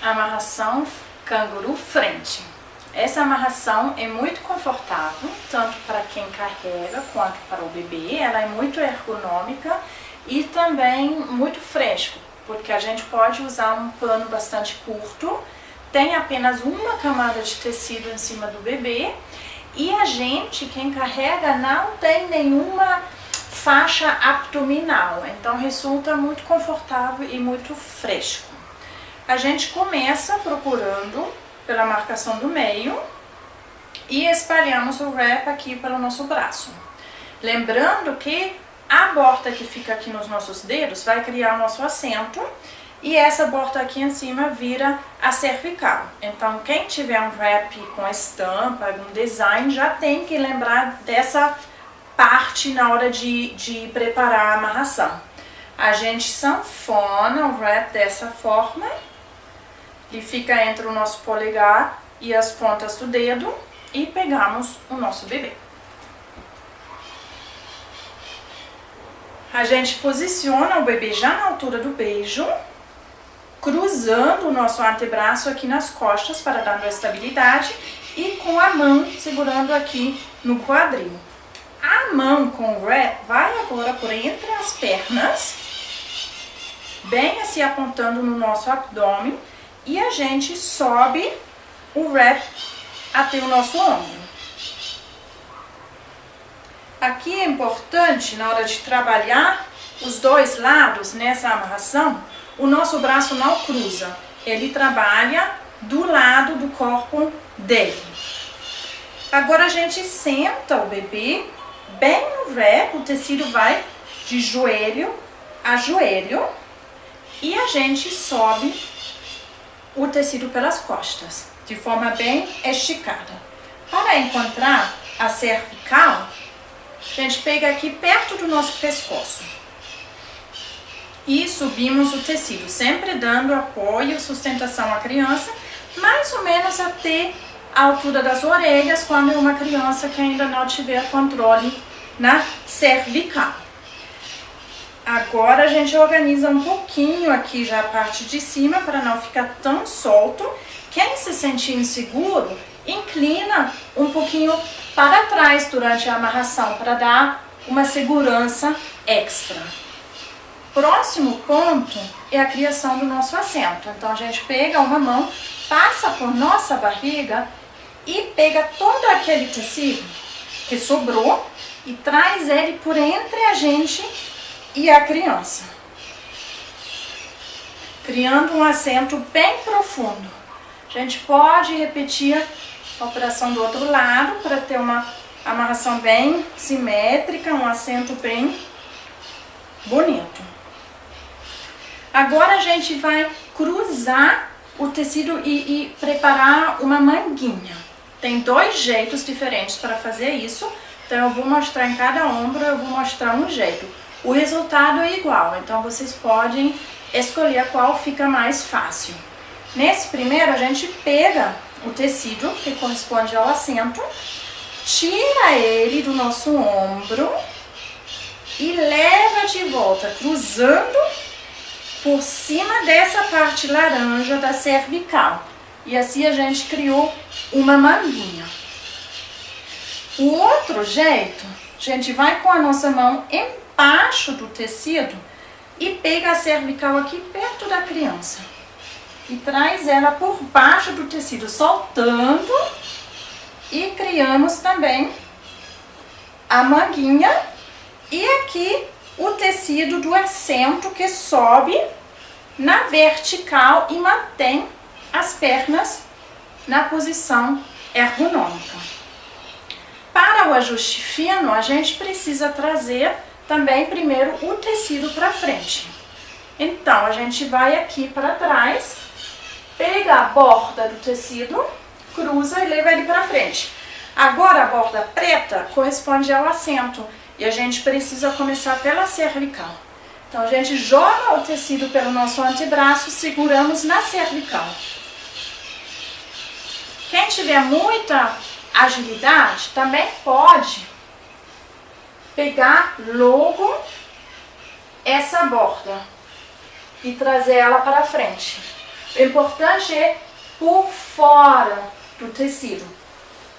amarração canguru frente. Essa amarração é muito confortável, tanto para quem carrega quanto para o bebê. Ela é muito ergonômica e também muito fresco, porque a gente pode usar um pano bastante curto, tem apenas uma camada de tecido em cima do bebê e a gente, quem carrega, não tem nenhuma faixa abdominal, então resulta muito confortável e muito fresco. A gente começa procurando pela marcação do meio e espalhamos o wrap aqui pelo nosso braço. Lembrando que a borda que fica aqui nos nossos dedos vai criar o nosso assento e essa borda aqui em cima vira a cervical. Então quem tiver um wrap com estampa, um design, já tem que lembrar dessa parte na hora de preparar a amarração. A gente sanfona o wrap dessa forma. Ele fica entre o nosso polegar e as pontas do dedo e pegamos o nosso bebê. A gente posiciona o bebê já na altura do beijo, cruzando o nosso antebraço aqui nas costas para dar estabilidade e com a mão segurando aqui no quadril. A mão com o wrap vai agora por entre as pernas, bem assim apontando no nosso abdômen. E a gente sobe o wrap até o nosso ombro. Aqui é importante, na hora de trabalhar os dois lados nessa amarração, o nosso braço não cruza. Ele trabalha do lado do corpo dele. Agora a gente senta o bebê bem no wrap, o tecido vai de joelho a joelho e a gente sobe o tecido pelas costas, de forma bem esticada. Para encontrar a cervical, a gente pega aqui perto do nosso pescoço e subimos o tecido, sempre dando apoio, sustentação à criança, mais ou menos até a altura das orelhas, quando é uma criança que ainda não tiver controle na cervical. Agora a gente organiza um pouquinho aqui já a parte de cima para não ficar tão solto. Quem se sentir inseguro, inclina um pouquinho para trás durante a amarração para dar uma segurança extra. Próximo ponto é a criação do nosso assento. Então a gente pega uma mão, passa por nossa barriga e pega todo aquele tecido que sobrou e traz ele por entre a gente e a criança, criando um assento bem profundo. A gente pode repetir a operação do outro lado para ter uma amarração bem simétrica, um assento bem bonito. Agora a gente vai cruzar o tecido e preparar uma manguinha. Tem dois jeitos diferentes para fazer isso, então eu vou mostrar em cada ombro, eu vou mostrar um jeito. O resultado é igual, então vocês podem escolher qual fica mais fácil. Nesse primeiro, a gente pega o tecido que corresponde ao assento, tira ele do nosso ombro e leva de volta, cruzando por cima dessa parte laranja da cervical. E assim a gente criou uma manguinha. O outro jeito, a gente vai com a nossa mão embaixo do tecido e pega a cervical aqui perto da criança e traz ela por baixo do tecido, soltando, e criamos também a manguinha e aqui o tecido do assento que sobe na vertical e mantém as pernas na posição ergonômica. Para o ajuste fino, a gente precisa trazer também primeiro o tecido para frente. Então, a gente vai aqui para trás, pega a borda do tecido, cruza e leva ele para frente. Agora a borda preta corresponde ao assento e a gente precisa começar pela cervical. Então, a gente joga o tecido pelo nosso antebraço, seguramos na cervical. Quem tiver muita agilidade também pode pegar logo essa borda e trazer ela para frente. O importante é por fora do tecido,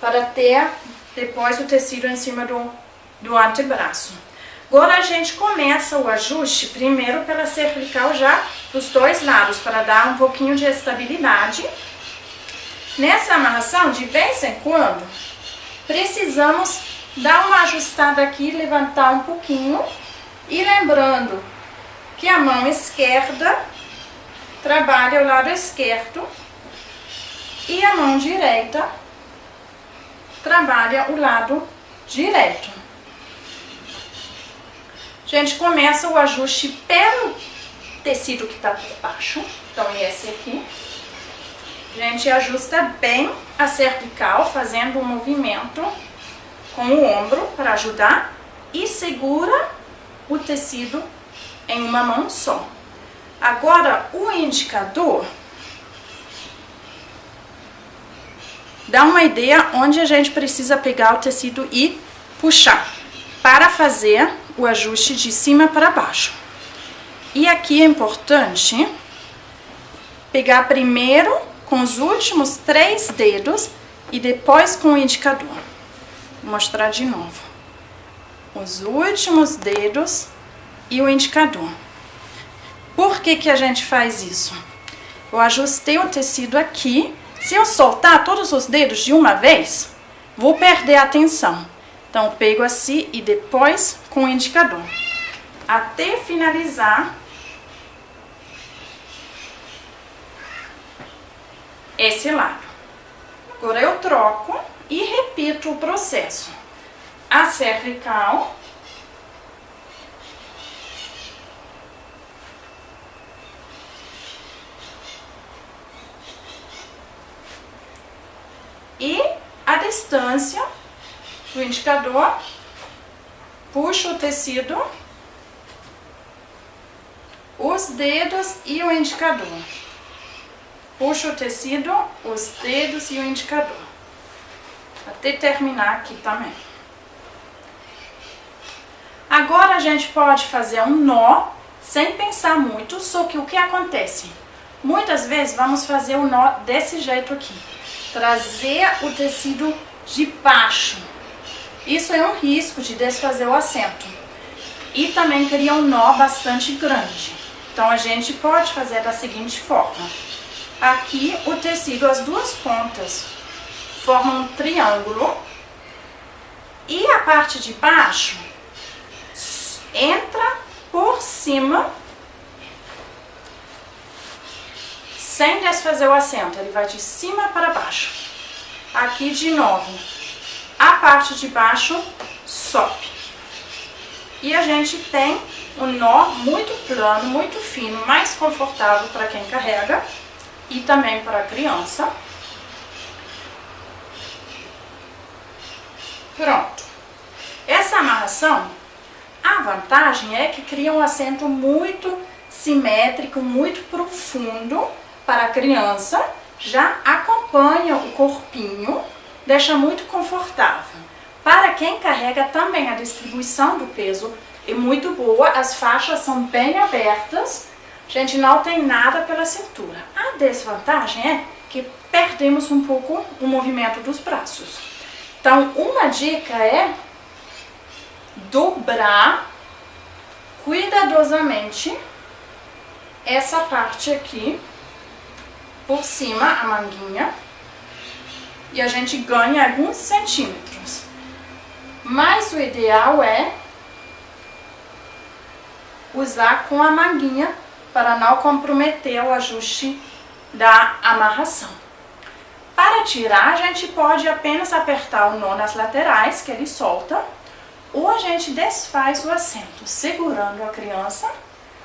para ter depois o tecido em cima do antebraço. Agora a gente começa o ajuste primeiro pela cervical já dos dois lados, para dar um pouquinho de estabilidade. Nessa amarração, de vez em quando, precisamos dar uma ajustada aqui, levantar um pouquinho e lembrando que a mão esquerda trabalha o lado esquerdo e a mão direita trabalha o lado direito. A gente começa o ajuste pelo tecido que está por baixo, então esse aqui. A gente ajusta bem a cervical, fazendo um movimento com o ombro para ajudar e segura o tecido em uma mão só. Agora o indicador dá uma ideia onde a gente precisa pegar o tecido e puxar para fazer o ajuste de cima para baixo. E aqui é importante pegar primeiro com os últimos 3 dedos e depois com o indicador. Vou mostrar de novo. Os últimos dedos e o indicador. Por que que a gente faz isso? Eu ajustei o tecido aqui. Se eu soltar todos os dedos de uma vez, vou perder a atenção. Então, eu pego assim e depois com o indicador. Até finalizar esse lado. Agora eu troco e repito o processo. A cervical. E a distância do indicador, puxo o tecido, os dedos e o indicador. Puxo o tecido, os dedos e o indicador. Até terminar aqui também. Agora a gente pode fazer um nó sem pensar muito, só que o que acontece? Muitas vezes vamos fazer o nó desse jeito aqui. Trazer o tecido de baixo. Isso é um risco de desfazer o assento. E também cria um nó bastante grande. Então a gente pode fazer da seguinte forma. Aqui o tecido, as duas pontas formam um triângulo. E a parte de baixo entra por cima sem desfazer o assento. Ele vai de cima para baixo. Aqui de novo. A parte de baixo sobe. E a gente tem um nó muito plano, muito fino, mais confortável para quem carrega e também para a criança. Pronto. Essa amarração, a vantagem é que cria um assento muito simétrico, muito profundo para a criança, já acompanha o corpinho, deixa muito confortável. Para quem carrega também a distribuição do peso é muito boa, as faixas são bem abertas, a gente não tem nada pela cintura. A desvantagem é que perdemos um pouco o movimento dos braços. Então, uma dica é dobrar cuidadosamente essa parte aqui, por cima, a manguinha, e a gente ganha alguns centímetros. Mas o ideal é usar com a manguinha para não comprometer o ajuste da amarração. Para tirar, a gente pode apenas apertar o nó nas laterais, que ele solta, ou a gente desfaz o assento, segurando a criança,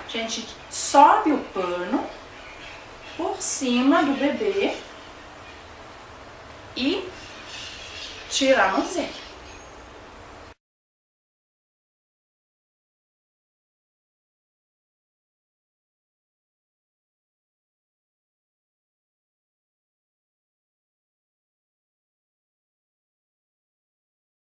a gente sobe o pano por cima do bebê e tiramos ele.